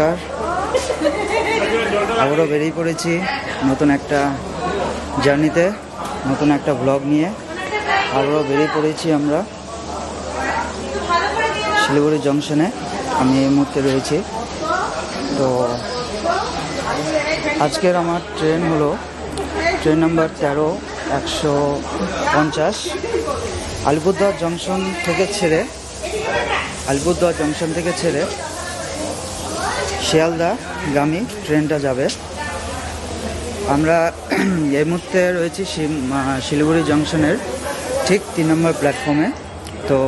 নমস্কার, আবারও বেরিয়ে পড়েছি নতুন একটা জার্নিতে, নতুন একটা ব্লগ নিয়ে আবারও বেরিয়ে পড়েছি আমরা শিলিগুড়ি জংশনে। আমি এই মুহূর্তে রয়েছি। তো আজকের আমার ট্রেন হলো ট্রেন নাম্বার 13-150 আলিপুরদুয়ার জংশন থেকে ছেড়ে শিয়ালদাগামী ট্রেনটা যাবে। আমরা এই মুহূর্তে রয়েছি শিলিগুড়ি জংশনের ঠিক 3 নম্বর প্ল্যাটফর্মে। তো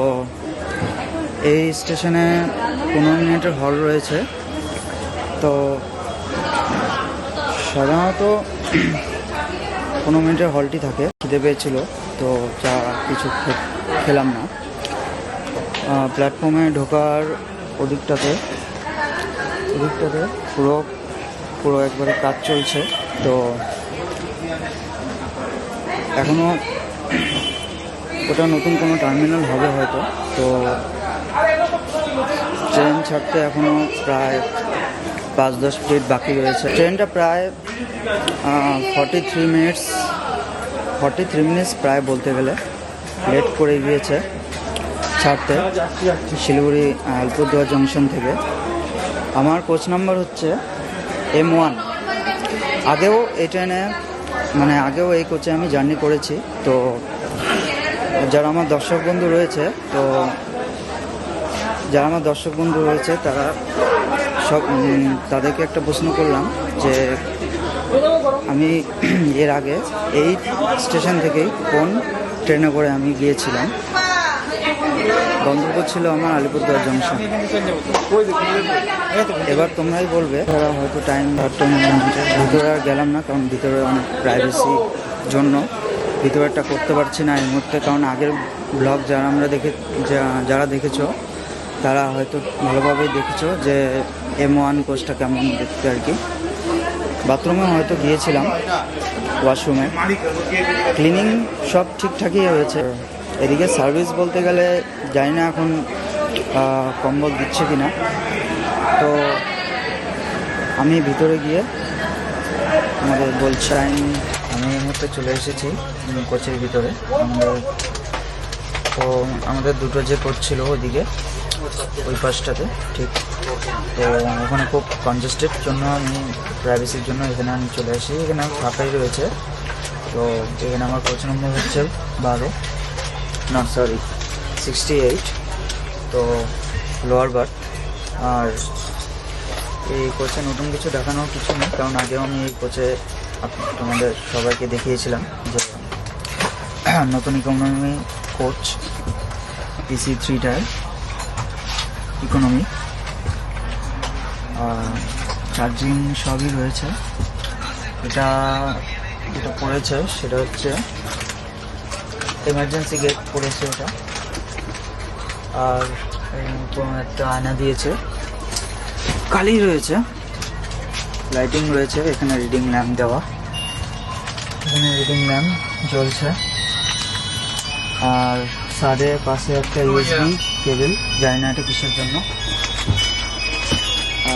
এই স্টেশনে 15 মিনিটের হল রয়েছে। তো সাধারণত 15 মিনিটের হলটি থাকে। খিদে পেয়েছিল, তো যা কিছু খেলাম না। প্ল্যাটফর্মে ঢোকার ওদিকটাতে পুরো একবারে কাজ চলছে। তো এখনও ওটা নতুন কোনো টার্মিনাল হবে হয়তো। তো ট্রেন ছাড়তে এখনও প্রায় 5-10 মিনিট বাকি রয়েছে। ট্রেনটা প্রায় 43 মিনিটস প্রায় বলতে গেলে লেট করে গিয়েছে ছাড়তে শিলিগুড়ি আলিপুরদুয়ার জংশন থেকে। আমার কোচ নাম্বার হচ্ছে M1। আগেও এই ট্রেনে আগেও এই কোচে আমি জার্নি করেছি। তো যারা আমার দর্শক বন্ধু রয়েছে তারা তাদেরকে একটা প্রশ্ন করলাম যে আমি এর আগে এই স্টেশন থেকেই কোন ট্রেনে করে আমি গিয়েছিলাম। গন্তব্য ছিল আমার আলিপুরদুয়ার জংশন। এবার তোমরাই বলবে। হয়তো টাইম ভিতরে আর গেলাম না, কারণ ভিতরে অনেক প্রাইভেসি জন্য ভিতরেরটা করতে পারছি না এই মুহূর্তে। কারণ আগের ব্লগ যারা দেখেছো তারা হয়তো ভালোভাবেই দেখেছো যে M1 কোচটা কেমন দেখতে আর কি। বাথরুমে হয়তো গিয়েছিলাম, ওয়াশরুমে ক্লিনিং সব ঠিকঠাকই হয়েছে। এদিকে সার্ভিস বলতে গেলে জানি না এখন কম্বল দিচ্ছে কিনা। তো আমি ভিতরে গিয়ে আমাদের বলছি আমি এই মুহূর্তে চলে এসেছি কোচের ভিতরে। আমাদের দুটো যে কোচ ছিল ওদিকে ওই পাশটাতে ঠিক। তো ওখানে খুব কনজেস্টেড জন্য আমি প্রাইভেসির জন্য এখানে আমি চলে আসি। এখানে ফাঁকাই রয়েছে। তো এখানে আমার কোচ নম্বর হচ্ছে 68। তো লোয়ার বার্থ। আর এই কোচে নতুন কিছু দেখানোর কিছু নেই, কারণ আগেও আমি এই কোচে তোমাদের সবাইকে দেখিয়েছিলাম যে নতুন economy coach PC 3 tyre economy. Charging সবই রয়েছে। যেটা পড়েছে সেটা হচ্ছে এমার্জেন্সি গেট পড়েছে ওটা। আর কোনো একটা আয়না দিয়েছে, কালি রয়েছে, লাইটিং রয়েছে। এখানে রিডিং ল্যাম্প দেওয়া, এখানে রিডিং ল্যাম্প জ্বলছে। আর সাইডের পাশে একটা USB কেবল, জানি না এটা কিসের জন্য।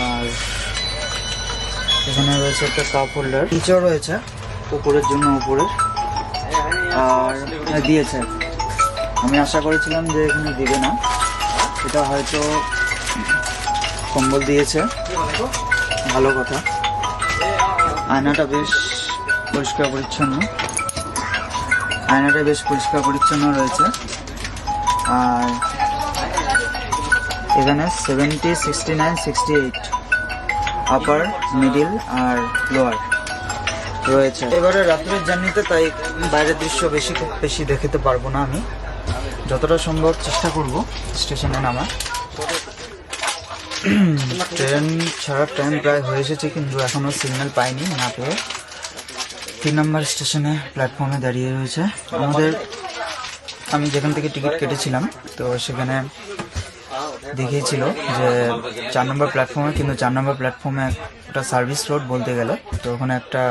আর এখানে রয়েছে একটা কাপ হোল্ডার, নিচেও রয়েছে উপরের জন্য উপরের। আর দিয়েছে, আমি আশা করেছিলাম যে এখানে দিবে না, এটা হয়তো কম্বল দিয়েছে, ভালো কথা। আয়নাটা বেশ পরিষ্কার পরিচ্ছন্ন রয়েছে। আর এখানে 70, 69, 68 আপার, মিডিল আর লোয়ার রয়েছে। এবারে রাত্রের জার্নিতে তাই বাইরের দৃশ্য বেশি দেখাতে পারবো না। আমি যতটা সম্ভব চেষ্টা করব স্টেশনে নামার। ট্রেন ছাড়ার টাইম প্রায় হয়ে এসেছে, কিন্তু এখনও সিগন্যাল পাইনি। না পেয়ে 3 নম্বর স্টেশনে প্ল্যাটফর্মে দাঁড়িয়ে রয়েছে আমি যেখান থেকে টিকিট কেটেছিলাম। তো সেখানে দেখিয়েছিল যে 4 নম্বর প্ল্যাটফর্মে, কিন্তু 4 নম্বর প্ল্যাটফর্মে একটা সার্ভিস রোড বলতে গেলে। তো ওখানে একটা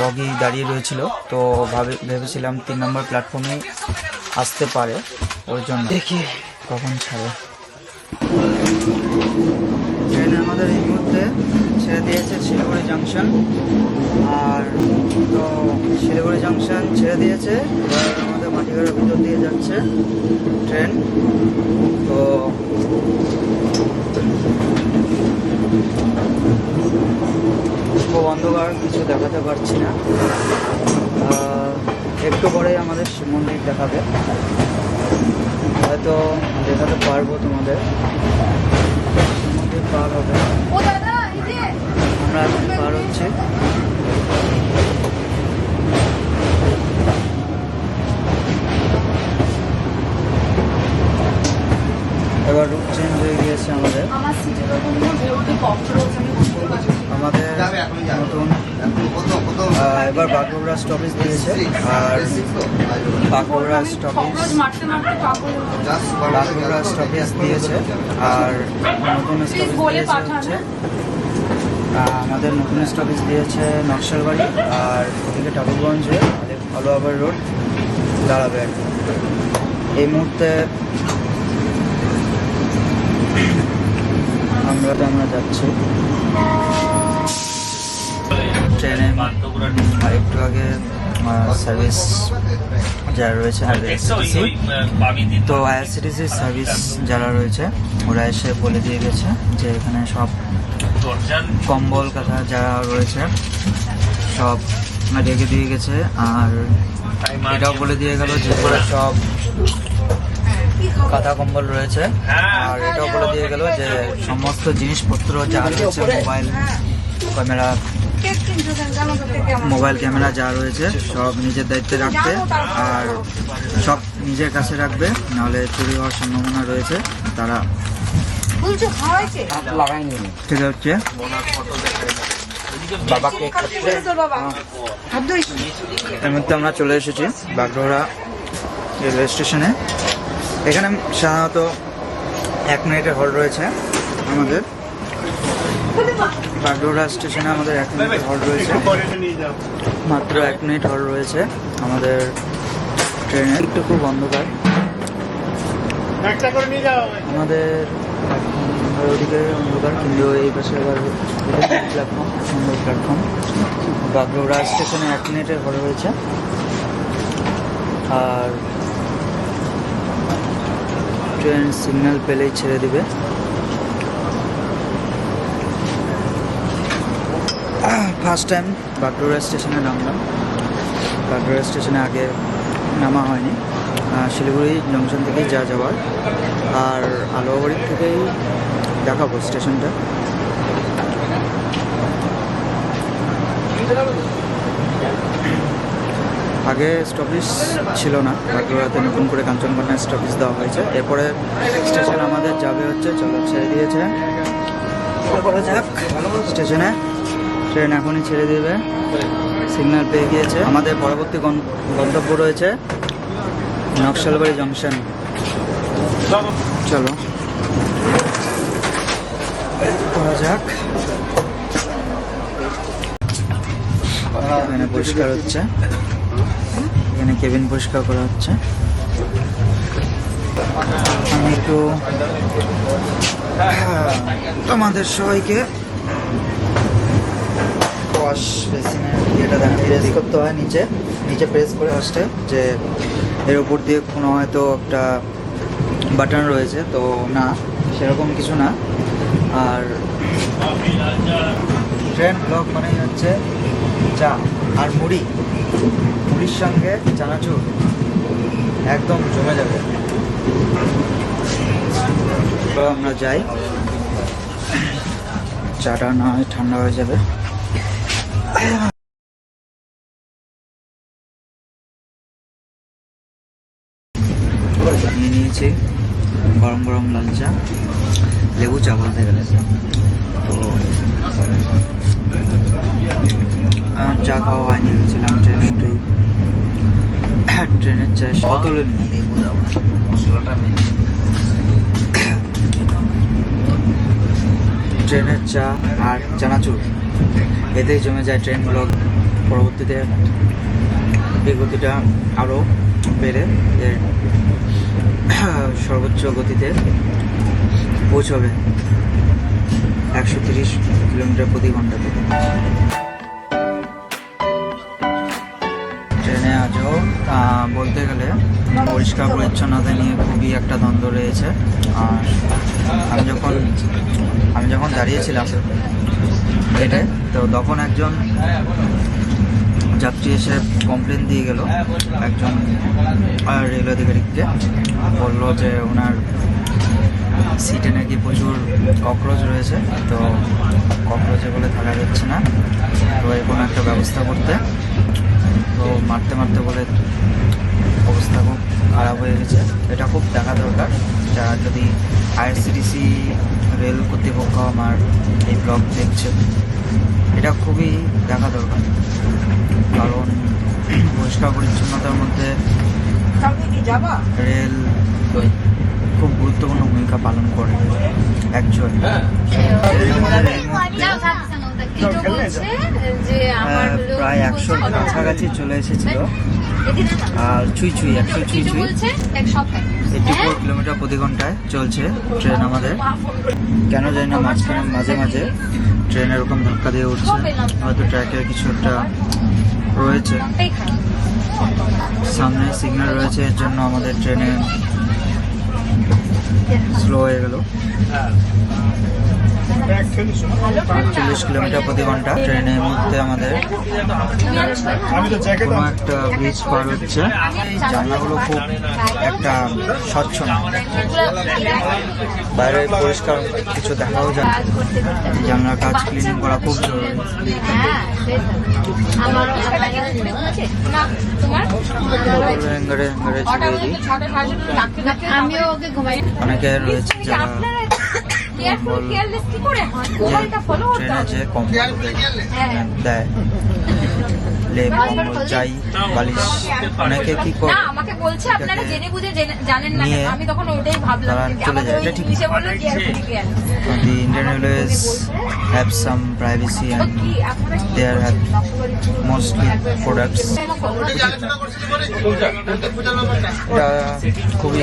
বগি দাঁড়িয়ে রয়েছিল। তো ভেবেছিলাম 3 নম্বর প্ল্যাটফর্মে আসতে পারে, ওই জন্য দেখি কখন ছাড়ে। ট্রেন আমাদের এই মুহূর্তে ছেড়ে দিয়েছে শিলিগুড়ি জাংশন। আর তো শিলিগুড়ি জাংশন ছেড়ে দিয়েছে, এবার আমাদের মাটিগাড়ার ভিতর দিয়ে যাচ্ছে ট্রেন। তো খুব অন্ধকার, কিছু দেখাতে পারছি না। একটু পরে আমাদের শিব মন্দির দেখাবে, হয়তো দেখাতে পারবো তোমাদের। শিব মন্দির পার হবে, আমরা এখন পার হচ্ছি। এবার রুট চেঞ্জ হয়ে গিয়েছে আমাদের। নতুন এবার বাগডোগরা স্টপেজ দিয়েছে, আর বাগডোগরা স্টপেজ দিয়েছে। আর নতুন স্টপেজ দিয়েছে হচ্ছে আমাদের নতুন স্টপেজ দিয়েছে নকশালবাড়ি, আর ওদিকে ঠাকুরগঞ্জে আলোয়াবাড়ি রোড দাঁড়াবে আর কি। এই মুহূর্তে আমরা যাচ্ছি ট্রেনে। একটু আগে সার্ভিস যারা রয়েছে তো আইআরসিটিসির সার্ভিস যারা রয়েছে ওরা এসে বলে দিয়ে গেছে যে এখানে সব কম্বল কাঁথা যারা রয়েছে সব রেখে দিয়ে গেছে। আর এটাও বলে দিয়ে গেল যে সব কাঁথা কম্বল রয়েছে। আর এটাও বলে দিয়ে গেল যে সমস্ত জিনিসপত্র যা রয়েছে মোবাইল ক্যামেরা যা রয়েছে সব নিজের দায়িত্বে রাখবে, আর সব নিজের কাছে রাখবে, নাহলে চুরি হওয়ার সম্ভাবনা রয়েছে। তারা ঠিক হচ্ছে এর মধ্যে আমরা চলে এসেছি বাগডোগরা রেলওয়ে স্টেশনে। এখানে সাধারণত 1 মিনিটের হল রয়েছে আমাদের। বাগডোগরা স্টেশনে আমাদের 1 মিনিটের হল রয়েছে, মাত্র 1 মিনিট হল রয়েছে আমাদের ট্রেনে। একটু খুব অন্ধকার আমাদের, ওদিকে অন্ধকার, কিন্তু এই পাশে আবার প্ল্যাটফর্ম, সুন্দর প্ল্যাটফর্ম। বাগডোগরা স্টেশনে 1 মিনিটের হল রয়েছে। আর ট্রেন সিগন্যাল পেলেই ছেড়ে দিবে। ফার্স্ট টাইম বাগডোগরা স্টেশনে নামলাম। বাগডোগরা স্টেশনে আগে নামা হয়নি, শিলিগুড়ি জংশন থেকেই যা যাওয়ার। আর আলোয়াবাড়ি থেকেই দেখাবো স্টেশনটা। আগে স্টপেজ ছিল না, বাগডোগরাতে নতুন করে কাঞ্চনকন্যা স্টপেজ দেওয়া হয়েছে। এরপরে স্টেশন আমাদের যাবে হচ্ছে, চলো ছেড়ে দিয়েছে স্টেশনে। ট্রেন এখনই ছেড়ে দেবে, সিগন্যাল পেয়ে গিয়েছে। আমাদের পরবর্তী গন্তব্য রয়েছে নকশালবাড়ি জংশন। চলো করা যাক। এখানে পরিষ্কার হচ্ছে, এখানে কেবিন পরিষ্কার করা হচ্ছে। আমি একটু তোমাদের সবাইকে ওয়াশ বেসিনের ইয়েটা প্রেস করতে হয়, নিচে প্রেস করে ফার্স্টে, যে এর উপর দিয়ে কোনো হয়তো একটা বাটন রয়েছে, তো না সেরকম কিছু না। আর ট্রেন ব্লক মানেই হচ্ছে চা আর মুড়ির সঙ্গে চানাচুর একদম জমে যাবে। আমরা যাই, চাটা না হয় ঠান্ডা হয়ে যাবে। নিয়ে নিয়েছি গরম গরম লাল চা, লেবু চা বলতে গেলে। তো চা খাওয়া হয়নি, গেছিলাম ট্রেনে উঠেই। ট্রেনের চা বোতলে ট্রেনের চা আর চানাচুর এতেই জমে যায় ট্রেন ব্লক। পরবর্তীতে এই গতিটা আরও বেড়ে এর সর্বোচ্চ গতিতে পৌঁছবে। 130 কিলোমিটার প্রতি ঘন্টাতে। ট্রেনে আজও বলতে গেলে পরিষ্কার পরিচ্ছন্নতা নিয়ে খুবই একটা দ্বন্দ্ব রয়েছে। আর আমি যখন দাঁড়িয়েছিলাম গেটে, তো তখন একজন যাত্রী এসে কমপ্লেন দিয়ে গেল একজন রেল আধিকারিককে, বললো যে ওনার সিটে নাকি প্রচুর ককরোচ রয়েছে, তো ককরোচে বলে থাকা যাচ্ছে না, তো এর কোনো একটা ব্যবস্থা করতে। তো মারতে মারতে বলে অবস্থা খুব খারাপ হয়ে গেছে। এটা খুব দেখা দরকার, যারা যদি আইআরসিটিসি রেল কর্তৃপক্ষ আমার এই ব্লগ দেখছে, এটা খুবই দেখা দরকার, কারণ পরিষ্কার পরিচ্ছন্নতার মধ্যে রেল খুব গুরুত্বপূর্ণ ভূমিকা পালন করে অ্যাকচুয়ালি। প্রায় 100 কাছাকাছি চলে এসেছিল, আর ছুঁই 84 কিলোমিটার প্রতি ঘন্টায় চলছে ট্রেন আমাদের। কেন জানি না মাঝখানে মাঝে মাঝে ট্রেন এরকম ধাক্কা দিয়ে উঠছে, হয়তো ট্র্যাকের কিছু একটা রয়েছে, সামনে সিগন্যাল রয়েছে, এর জন্য আমাদের ট্রেনে স্লো হয়ে গেল। 40 কিলোমিটার প্রতি ঘন্টা ট্রেনের মধ্যে আমাদের কোনো একটা ব্রিজ পার হচ্ছে। জানলাগুলো খুব একটা স্বচ্ছ না, বাইরে পরিষ্কার কিছু দেখাও যায়। জানলার কাজ ক্লিনিং করা খুব জরুরি। অনেকে রয়েছে যারা ট্রেনে যে কম্বল দেয়, লেপ, কম্বল, চাই, বালিশ, অনেকে কি করে আমাকে বলছে আপনারা জেনে বুঝে জানেন না, আমি তখন ওটাই ভাবলাম চলে যায়। এটা ঠিক। The Indian Railways have some privacy and they have mostly products. এটা খুবই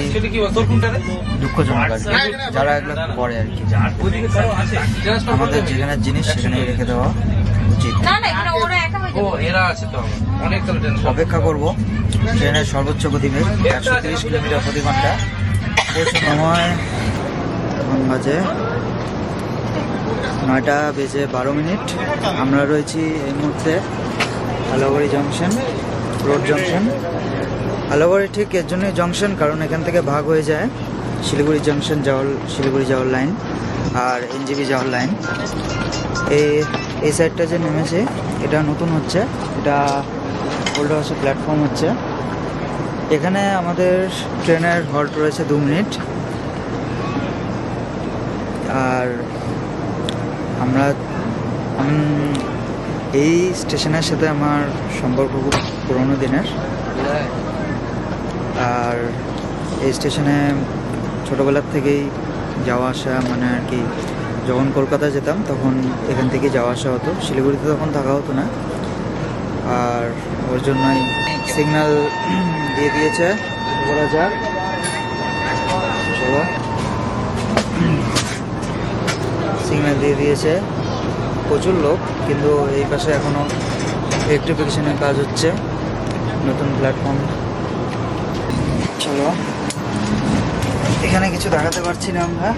দুঃখজনক আর কি, যারা এগুলো করে আর কি। আমাদের যেখানে জিনিস সেখানেই রেখে দেওয়া উচিত। অপেক্ষা করব ট্রেনের সর্বোচ্চ গতিবেগ 130 কিলোমিটার প্রতি ঘন্টা। সময় এখন বাজে 9:12। আমরা রয়েছি এই মুহূর্তে আলোবাড়ি জংশন, রোড জংশন। আলোবাড়ি ঠিক এর জন্যই জংশন, কারণ এখান থেকে ভাগ হয়ে যায় শিলিগুড়ি জংশন শিলিগুড়ি যাওয়ার লাইন আর এনজেপি যাওয়ার লাইন। এই সাইডটা যে নেমেছে এটা নতুন হচ্ছে, এটা ওল্ড হাউসে প্ল্যাটফর্ম হচ্ছে। এখানে আমাদের ট্রেনের হল্ট রয়েছে 2 মিনিট। আর এই স্টেশনের সাথে আমার সম্পর্ক খুব পুরোনো দিনের। আর এই স্টেশনে ছোটোবেলার থেকেই যাওয়া আসা, মানে আর কি, যখন কলকাতা যেতাম তখন এখান থেকে যাওয়া আসা হতো, শিলিগুড়িতে তখন থাকা হতো না। আর ওর জন্যই সিগন্যাল দিয়ে দিয়েছে, বলা যাক। চলো, সিগন্যাল দিয়ে দিয়েছে, প্রচুর লোক, কিন্তু এই পাশে এখনও ইলেকট্রিফিকেশনের কাজ হচ্ছে, নতুন প্ল্যাটফর্ম। চলো, এখানে কিছু দেখাতে পারছি না আমরা।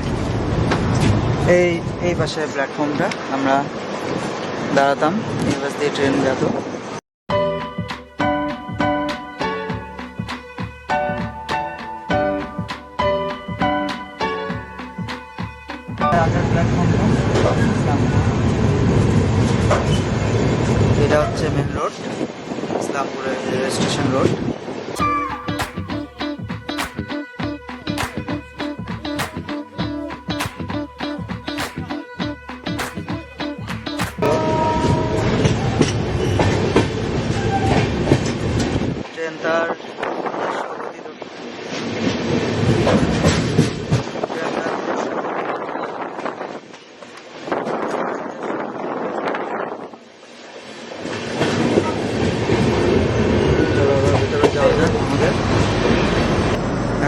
এই পাশে প্ল্যাটফর্মটা আমরা দাঁড়াতাম, এই পাশ দিয়ে ট্রেন যেত। এটা হচ্ছে মেন রোড, ইসলামপুরের রেলওয়ে স্টেশন রোড। ট্রেন তার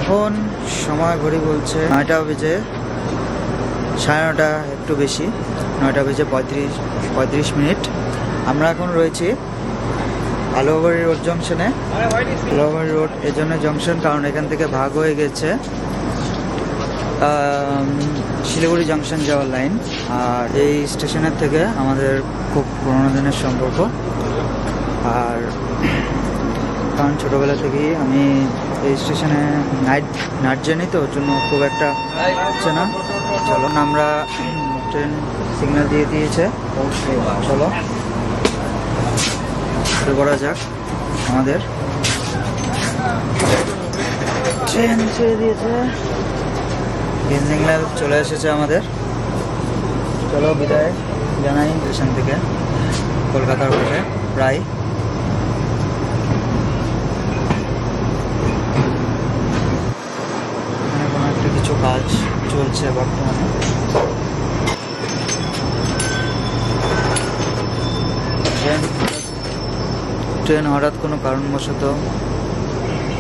এখন সময় ঘড়ি বলছে 9টা বেজে 9:30, একটু বেশি। 9টা বেজে 35 মিনিট। আমরা এখন রয়েছি আলোবাড়ি রোড জংশনে। আলোবাড়ি রোড এই জন্য জংশন কারণ এখান থেকে ভাগ হয়ে গেছে শিলিগুড়ি জংশন যাওয়ার লাইন। আর এই স্টেশনের থেকে আমাদের খুব পুরোনো দিনের সম্পর্ক। আর কারণ ছোটোবেলা থেকেই আমি এই স্টেশনে নাইট জার্নি তো, ওর জন্য খুব একটা হচ্ছে না। চলো আমরা ট্রেন সিগন্যাল দিয়ে দিয়েছে, চলো শুরু করা যাক। আমাদের ট্রেন ছেড়ে দিয়েছে, গ্রিন সিগন্যাল চলে এসেছে আমাদের। চলো বিদায় জানাই স্টেশন থেকে কলকাতার উঠে প্রায়। এখানে কোনো একটা কিছু কাজ চলছে বর্তমানে। ট্রেন হঠাৎ কোনো কারণবশত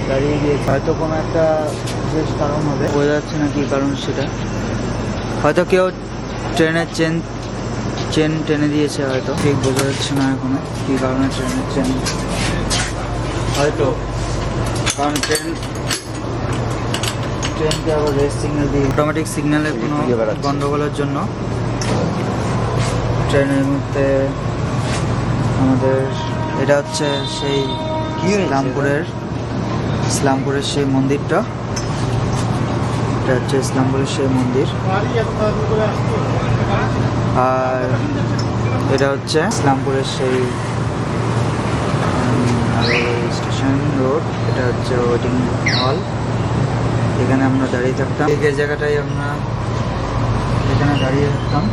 দাঁড়িয়ে গিয়েছে, হয়তো কোনো একটা বিশেষ কারণ হবে, বোঝা যাচ্ছে না কী কারণ সেটা। হয়তো কেউ ট্রেনের চেন টেনে দিয়েছে, হয়তো ঠিক বোঝা যাচ্ছে না এখনো কী কারণে ট্রেনের চেন, হয়তো কারণ ট্রেনকে আবার রেস সিগন্যাল দিয়ে অটোমেটিক সিগন্যালের কোনো গন্ডগোলের জন্য ট্রেনের মধ্যে আমাদের এটা হচ্ছে সেই ইসলামপুরের সেই মন্দিরটা। এটা হচ্ছে ইসলামপুরের সেই মন্দির। আর এটা হচ্ছে ইসলামপুরের সেই স্টেশন রোড। এটা হচ্ছে ওয়েটিং হল, এখানে আমরা দাঁড়িয়ে থাকতাম। এই জায়গাটাই আমরা এখানে দাঁড়িয়ে থাকতাম।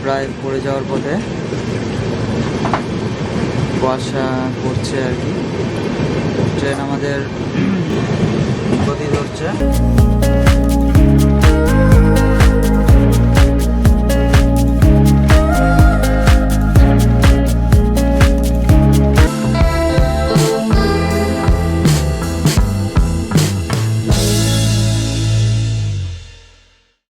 প্রায় পড়ে যাওয়ার পথে, কুয়াশা পড়ছে আর কি।